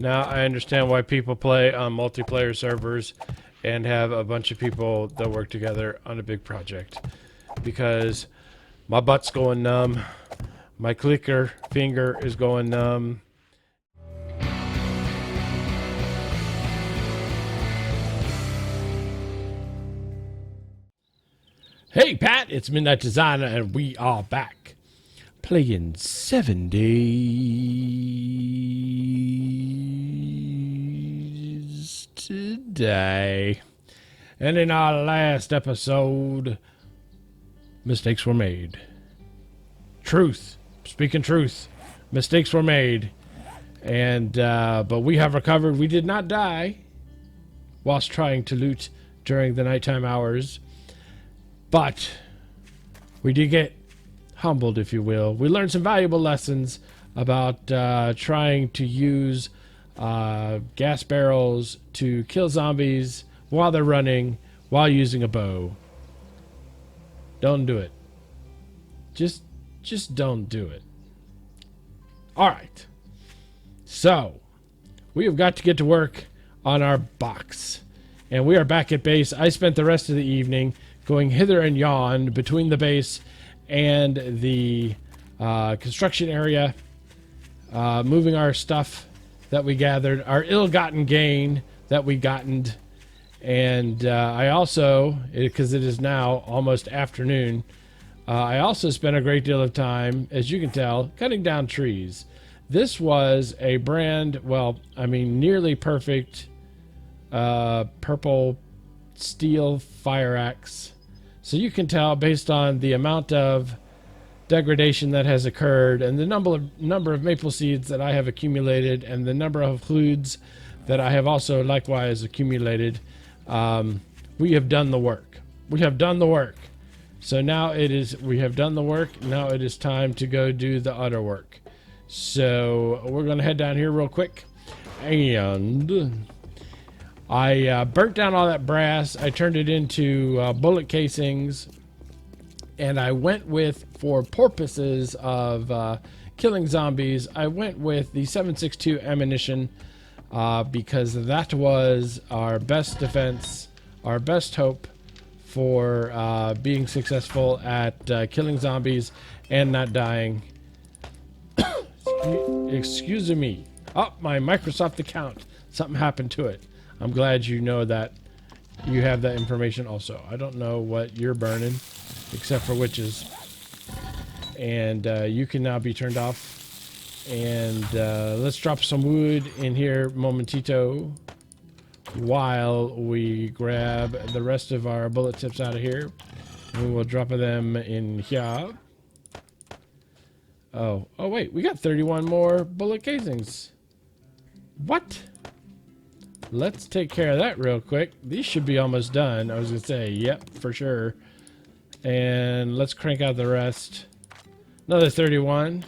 Now I understand why people play on multiplayer servers and have a bunch of people that work together on a big project. Because my butt's going numb. My clicker finger is going numb. Hey Pat, it's Midnight Designer and we are back playing 7 Days today. And in our last episode, mistakes were made. Truth, speaking truth, mistakes were made. And but we have recovered. We did not die whilst trying to loot during the nighttime hours. But we did get humbled, if you will. We learned some valuable lessons about trying to use gas barrels to kill zombies while they're running, while using a bow. Don't do it. Just don't do it. All right. So, we have got to get to work on our box. And we are back at base. I spent the rest of the evening going hither and yon between the base and the construction area, moving our stuff that we gathered, our ill-gotten gain that we gotten, and I also, because it is now almost afternoon, I also spent a great deal of time, as you can tell, cutting down trees. This was a nearly perfect purple steel fire axe. So you can tell based on the amount of degradation that has occurred and the number of maple seeds that I have accumulated and the number of hoods that I have also likewise accumulated. We have done the work. We have done the work. So now we have done the work. Now it is time to go do the other work. So we're going to head down here real quick. And I burnt down all that brass. I turned it into bullet casings. And I went with, for purposes of killing zombies, I went with the 7.62 ammunition because that was our best defense, our best hope for being successful at killing zombies and not dying. Excuse me. Oh, my Microsoft account. Something happened to it. I'm glad you know that. You have that information also. I don't know what you're burning, except for witches. And you can now be turned off. And let's drop some wood in here momentito while we grab the rest of our bullet tips out of here. We will drop them in here. Oh wait, we got 31 more bullet casings. What? Let's take care of that real quick. These should be almost done. I was gonna say, yep, for sure. And let's crank out the rest. Another 31.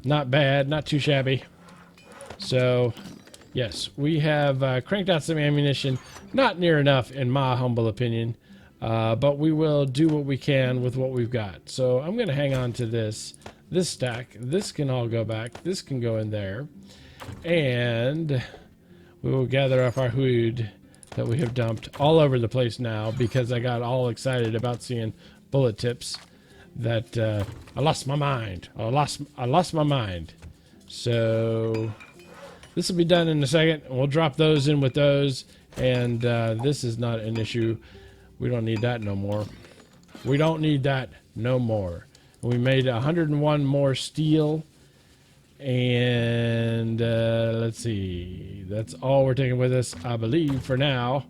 Not bad, not too shabby. So, yes, we have cranked out some ammunition. Not near enough, in my humble opinion. But we will do what we can with what we've got. So I'm gonna hang on to this stack. This can all go back. This can go in there. And we will gather up our wood that we have dumped all over the place now because I got all excited about seeing bullet tips that I lost my mind. I lost my mind. So this will be done in a second. We'll drop those in with those. And this is not an issue. We don't need that no more. We don't need that no more. We made 101 more steel. And let's see, that's all we're taking with us, I believe, for now.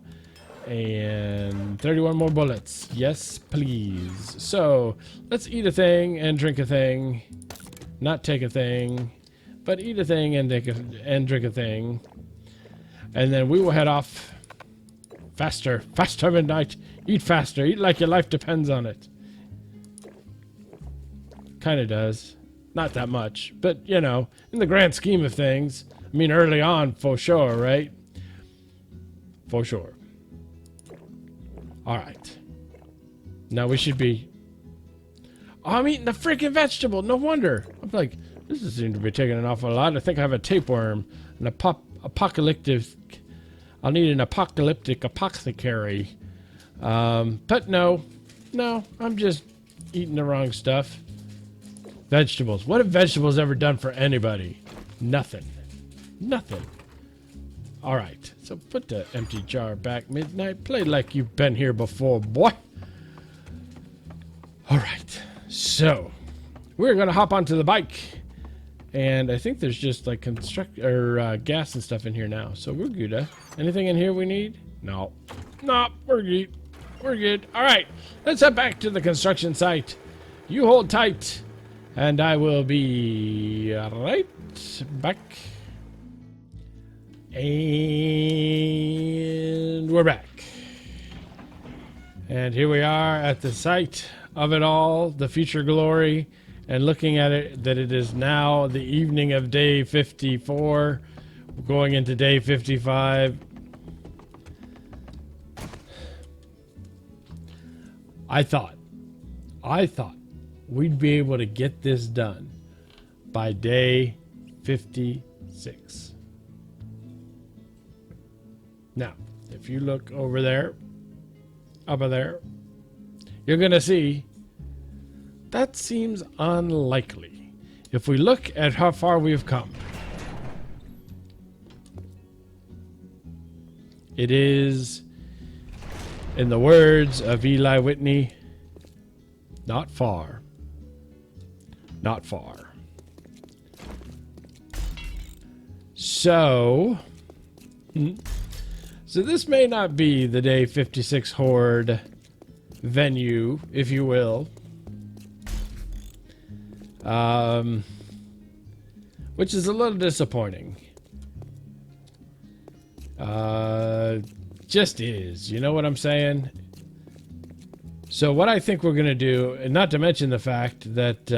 And 31 more bullets. Yes, please. So let's eat a thing and drink a thing. Not take a thing, but eat a thing and drink a thing. And then we will head off. Faster, faster, Midnight. Eat faster. Eat like your life depends on it. Kind of does. Not that much, but you know, in the grand scheme of things, I mean, early on, for sure, right? For sure. All right. Now we should be. Oh, I'm eating a freaking vegetable. No wonder. I'm like, This doesn't seem to be taking an awful lot. I think I have a tapeworm. An apocalyptic... I'll need an apocalyptic apothecary. But no. No, I'm just eating the wrong stuff. Vegetables. What have vegetables ever done for anybody? Nothing. Nothing. Alright, so put the empty jar back, Midnight. Play like you've been here before, boy. Alright, so we're going to hop onto the bike. And I think there's just like gas and stuff in here now. So we're good. Anything in here we need? No. No, we're good. We're good. Alright, let's head back to the construction site. You hold tight. And I will be right back. And we're back. And here we are at the site of it all, the future glory, and looking at it that it is now the evening of day 54, going into day 55. I thought we'd be able to get this done by day 56. Now, if you look over there, up there, you're going to see that seems unlikely. If we look at how far we've come, it is, in the words of Eli Whitney, not far. Not far. So this may not be the day 56 horde venue, if you will. Which is a little disappointing. Just is, you know what I'm saying? So what I think we're going to do, and not to mention the fact that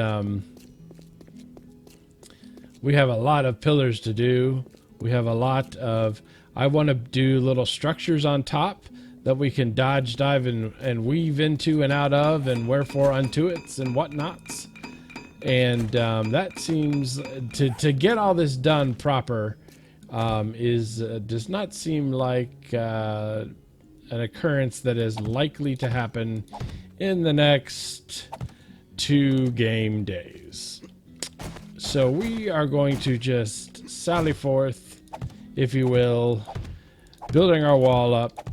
we have a lot of pillars to do. We have a lot of... I want to do little structures on top that we can dodge, dive, and weave into and out of, and wherefore unto it's and whatnots. And that seems... To get all this done proper does not seem like an occurrence that is likely to happen in the next 2 game days. So we are going to just sally forth, if you will, building our wall up,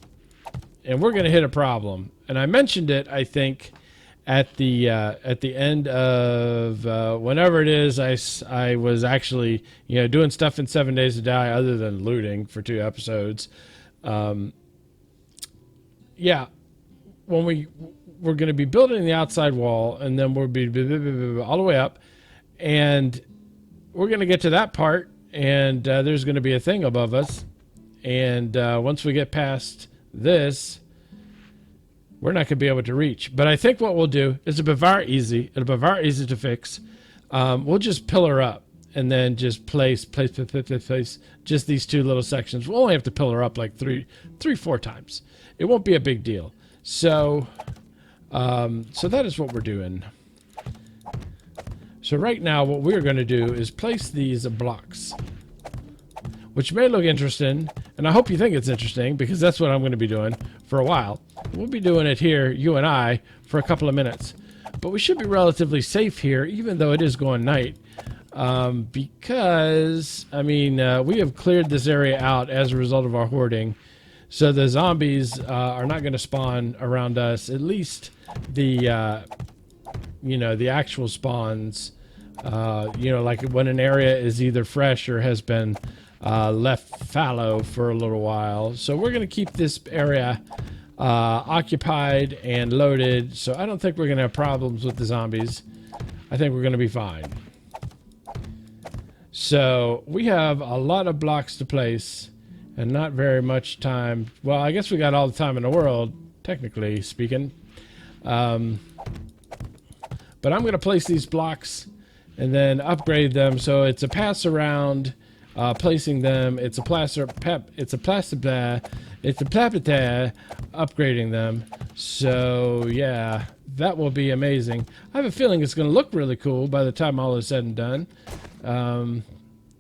and we're going to hit a problem. And I mentioned it, I think, at the end of whenever it is I was actually doing stuff in 7 Days to Die other than looting for 2 episodes. Yeah, when we're going to be building the outside wall, and then we'll be all the way up, and we're going to get to that part, and there's going to be a thing above us, and once we get past this, we're not going to be able to reach. But I think what we'll do is it'll be very easy. It'll be very easy to fix. We'll just pillar up and then just place just these 2 little sections. We'll only have to pillar up like 4 times. It won't be a big deal. So that is what we're doing. So right now what we're going to do is place these blocks, which may look interesting, and I hope you think it's interesting, because that's what I'm going to be doing for a while. We'll be doing it here, you and I, for a couple of minutes. But we should be relatively safe here, even though it is going night. Because, I mean, we have cleared this area out as a result of our hoarding. So the zombies are not going to spawn around us. At least the, the actual spawns, like when an area is either fresh or has been left fallow for a little while. So we're going to keep this area occupied and loaded. So I don't think we're going to have problems with the zombies. I think we're going to be fine. So we have a lot of blocks to place and not very much time. Well, I guess we got all the time in the world, technically speaking. But I'm going to place these blocks and then upgrade them. So it's a pass around, placing them. It's a upgrading them. So yeah, that will be amazing. I have a feeling it's going to look really cool by the time all is said and done.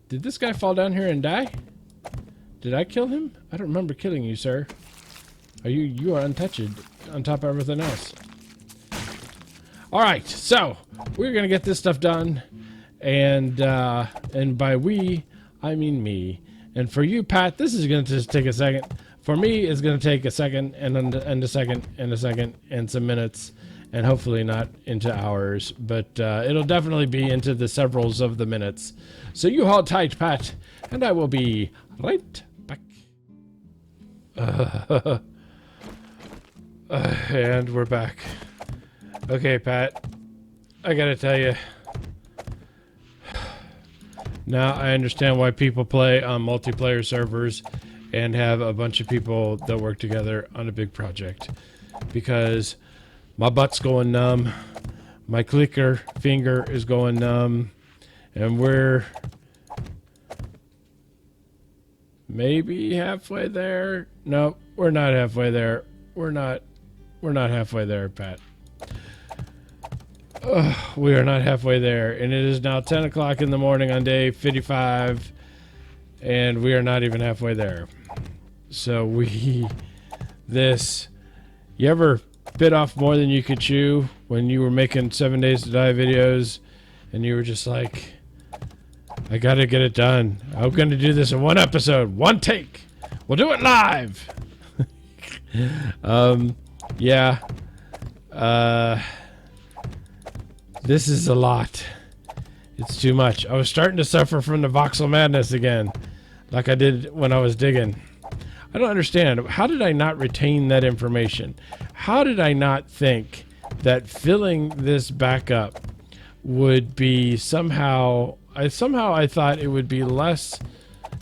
Did this guy fall down here and die? Did I kill him? I don't remember killing you, sir. You are untouched on top of everything else. Alright, so we're going to get this stuff done. And by we, I mean me. And for you, Pat, this is going to just take a second. For me, it's going to take a second and a second and a second and some minutes. And hopefully not into hours. But it'll definitely be into the severals of the minutes. So you hold tight, Pat. And I will be right back. And we're back. Okay, Pat. I gotta tell you. Now I understand why people play on multiplayer servers and have a bunch of people that work together on a big project. Because my butt's going numb. My clicker finger is going numb. And we're maybe halfway there. No, we're not halfway there. We're not halfway there, Pat. We are not halfway there, and it is now 10 o'clock in the morning on day 55, and we are not even halfway there. So you ever bit off more than you could chew when you were making 7 Days to Die videos, and you were just like, I gotta get it done. I'm gonna do this in one episode, one take. We'll do it live. Yeah. This is a lot. It's too much. I was starting to suffer from the voxel madness again, like I did when I was digging. I don't understand. How did I not retain that information? How did I not think that filling this back up would be somehow... I thought it would be less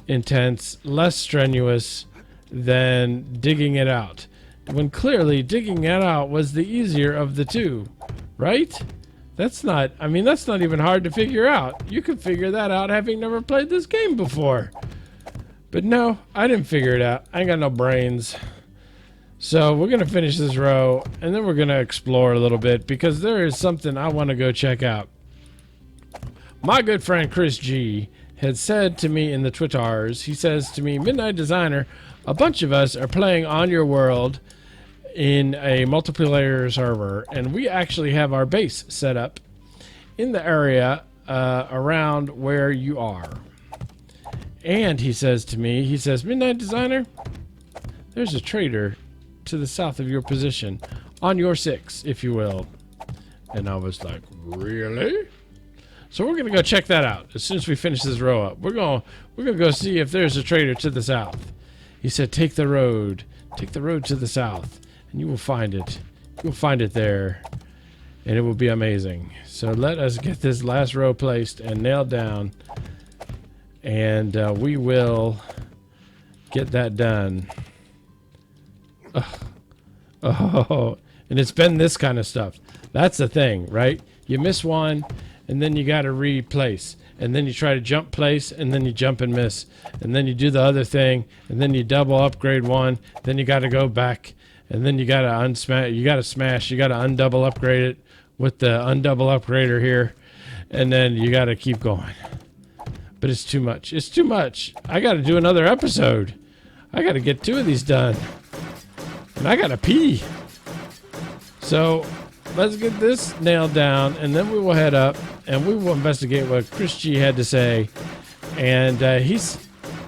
intense, less strenuous than digging it out. When clearly digging it out was the easier of the two, right? That's not even hard to figure out. You could figure that out having never played this game before. But no, I didn't figure it out. I ain't got no brains. So we're going to finish this row, and then we're going to explore a little bit, because there is something I want to go check out. My good friend Chris G had said to me in the Twitters, he says to me, Midnight Designer, a bunch of us are playing on your world in a multiplayer server, and we actually have our base set up in the area around where you are. And he says to me, he says, Midnight Designer, there's a trader to the south of your position, on your 6, if you will. And I was like, really? So we're gonna go check that out as soon as we finish this row up. We're gonna go see if there's a trader to the south. He said, take the road to the south, and you will find it. You'll find it there, and it will be amazing. So let us get this last row placed and nailed down, and we will get that done. Oh, and it's been this kind of stuff. That's the thing, right? You miss one, and then you got to replace, and then you try to jump place, and then you jump and miss, and then you do the other thing, and then you double upgrade one, then you got to go back, and then you got to unsmash, you got to undouble upgrade it with the undouble upgrader here, and then you got to keep going. But it's too much. It's too much. I got to do another episode. I got to get 2 of these done, and I got to pee. So let's get this nailed down, and then we will head up, and we will investigate what Chris G had to say. And he's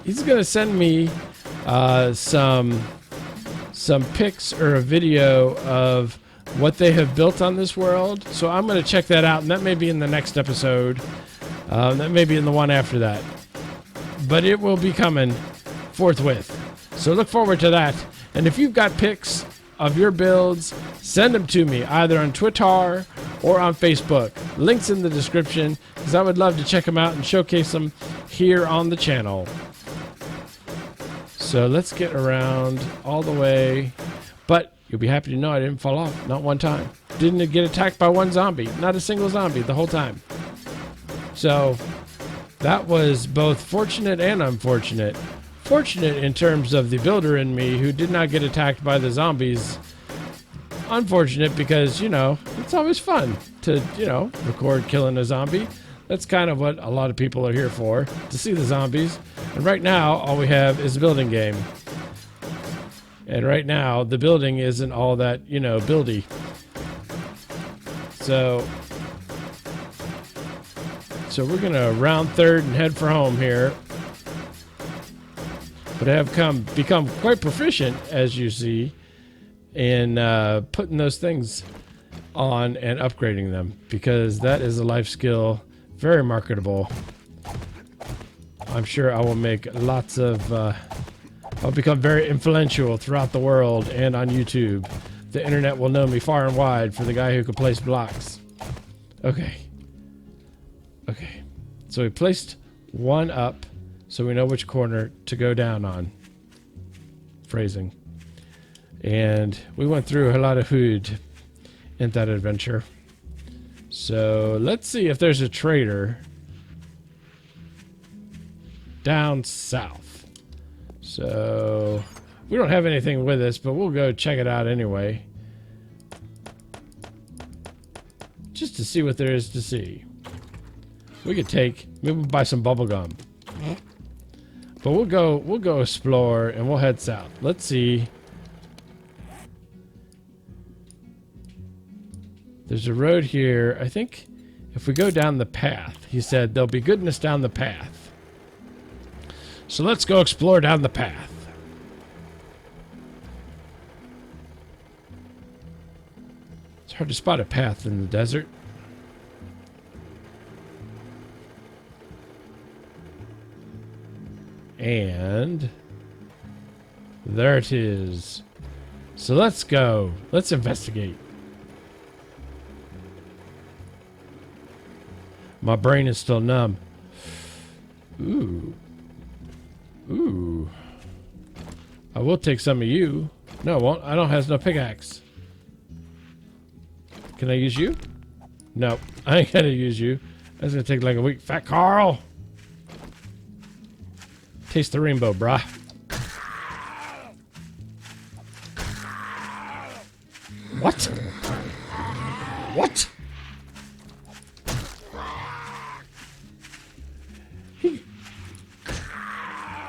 going to send me some pics or a video of what they have built on this world. So I'm going to check that out, and that may be in the next episode. That may be in the one after that. But it will be coming forthwith. So look forward to that. And if you've got pics of your builds, send them to me either on Twitter or on Facebook. Links in the description, because I would love to check them out and showcase them here on the channel. So let's get around all the way. But you'll be happy to know I didn't fall off, not one time. Didn't get attacked by one zombie, not a single zombie the whole time. So that was both fortunate and unfortunate. Fortunate in terms of the builder in me, who did not get attacked by the zombies unfortunate because, you know, it's always fun to, you know, record killing a zombie. That's kind of what a lot of people are here for, to see the zombies. And right now, all we have is a building game. And right now, the building isn't all that, you know, buildy. So we're gonna round third and head for home here. But I have become quite proficient, as you see, in putting those things on and upgrading them, because that is a life skill, very marketable. I'm sure I will make lots of, I'll become very influential throughout the world and on YouTube. The internet will know me far and wide for the guy who can place blocks. Okay. Okay. So we placed one up so we know which corner to go down on. Phrasing. And we went through a lot of food in that adventure. So let's see if there's a trader down south. So we don't have anything with us, but we'll go check it out anyway. Just to see what there is to see. We could maybe we'll buy some bubble gum. But we'll go explore and we'll head south. Let's see. There's a road here. I think if we go down the path, he said there'll be goodness down the path. So let's go explore down the path. It's hard to spot a path in the desert. And there it is. So let's go. Let's investigate. My brain is still numb. Ooh. Ooh. I will take some of you. No, I won't. I don't have no pickaxe. Can I use you? No, I ain't gonna use you. That's gonna take like a week. Fat Carl! Taste the rainbow, brah. What? What?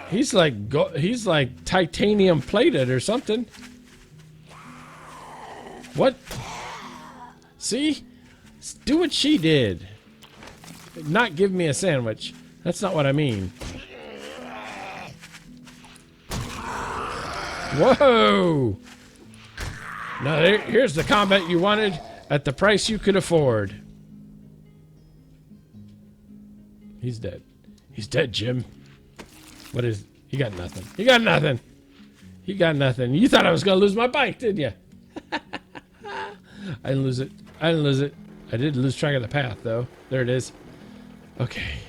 He's like titanium plated or something. What? See? Do what she did. Not give me a sandwich. That's not what I mean. Whoa! Now here's the combat you wanted at the price you could afford. He's dead. He's dead, Jim. What is... He got nothing. He got nothing. He got nothing. You thought I was going to lose my bike, didn't you? I didn't lose it. I didn't lose it. I did lose track of the path, though. There it is. Okay.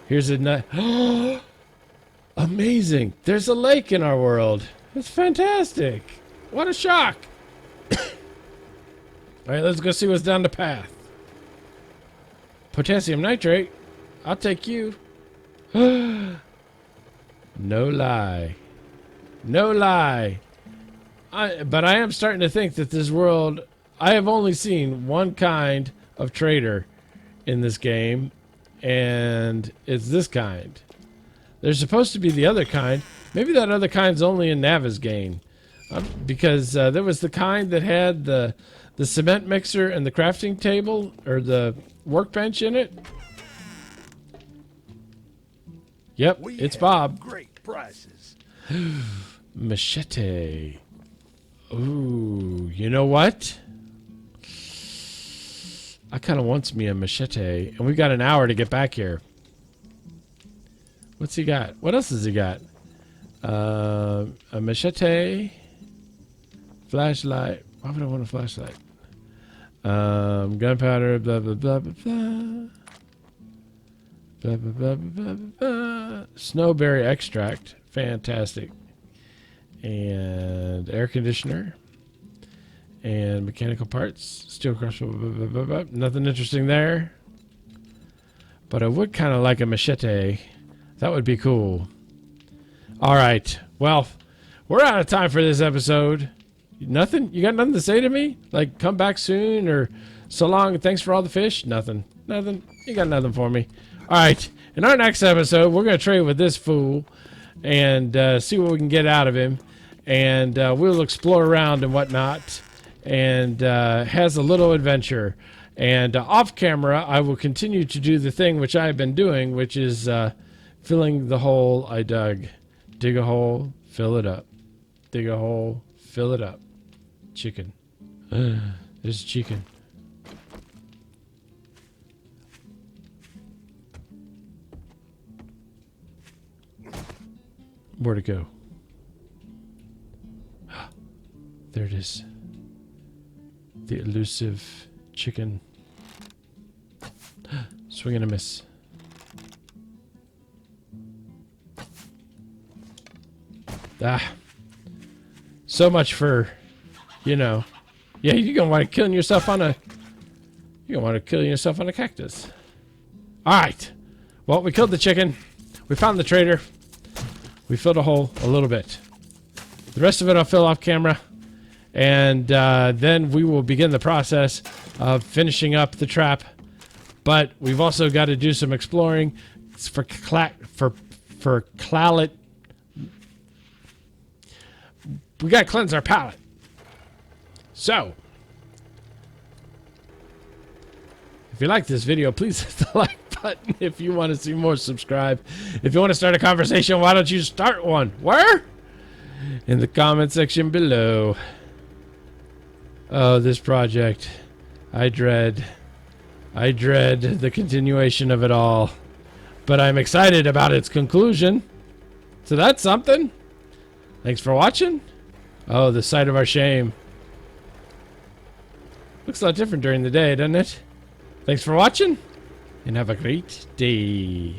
Here's a nut. Amazing. There's a lake in our world. It's fantastic. What a shock. All right, let's go see what's down the path. Potassium nitrate. I'll take you. No lie. No lie. But I am starting to think that this world... I have only seen one kind of trader in this game, and it's this kind. There's supposed to be the other kind. Maybe that other kind's only in Navezgane. Because there was the kind that had the cement mixer and the crafting table, or the workbench in it. Yep, it's Bob. Great prices. Machete. Ooh, you know what? I kind of wants me a machete, and we've got an hour to get back here. What's he got? What else has he got? A machete, flashlight. Why would I want a flashlight? Gunpowder. Blah blah blah blah blah. Blah, blah, blah, blah, blah, blah. Snowberry extract. Fantastic. And air conditioner. And mechanical parts. Steel crusher. Blah, blah, blah, blah. Nothing interesting there. But I would kind of like a machete. That would be cool. Alright. Well, we're out of time for this episode. Nothing? You got nothing to say to me? Like, come back soon, or so long, thanks for all the fish? Nothing. Nothing. You got nothing for me. All right. In our next episode, we're going to trade with this fool and see what we can get out of him. And we'll explore around and whatnot, and has a little adventure. And off camera, I will continue to do the thing which I have been doing, which is filling the hole I dug. Dig a hole, fill it up. Dig a hole, fill it up. Chicken. There's chicken. Where'd it go? There it is. The elusive chicken. Swing and a miss. Ah. So much for, you know. Yeah, you're gonna want to kill yourself on a. You're gonna want to kill yourself on a cactus. All right. Well, we killed the chicken. We found the trader. We filled a hole a little bit. The rest of it I'll fill off camera. And then we will begin the process of finishing up the trap. But we've also got to do some exploring for clallet. We got to cleanse our palate. So, if you like this video, please hit the like button. If you want to see more, subscribe. If you want to start a conversation, why don't you start one? Where? In the comment section below. Oh, this project. I dread the continuation of it all. But I'm excited about its conclusion. So that's something. Thanks for watching. Oh, the sight of our shame. Looks a lot different during the day, doesn't it? Thanks for watching, and have a great day.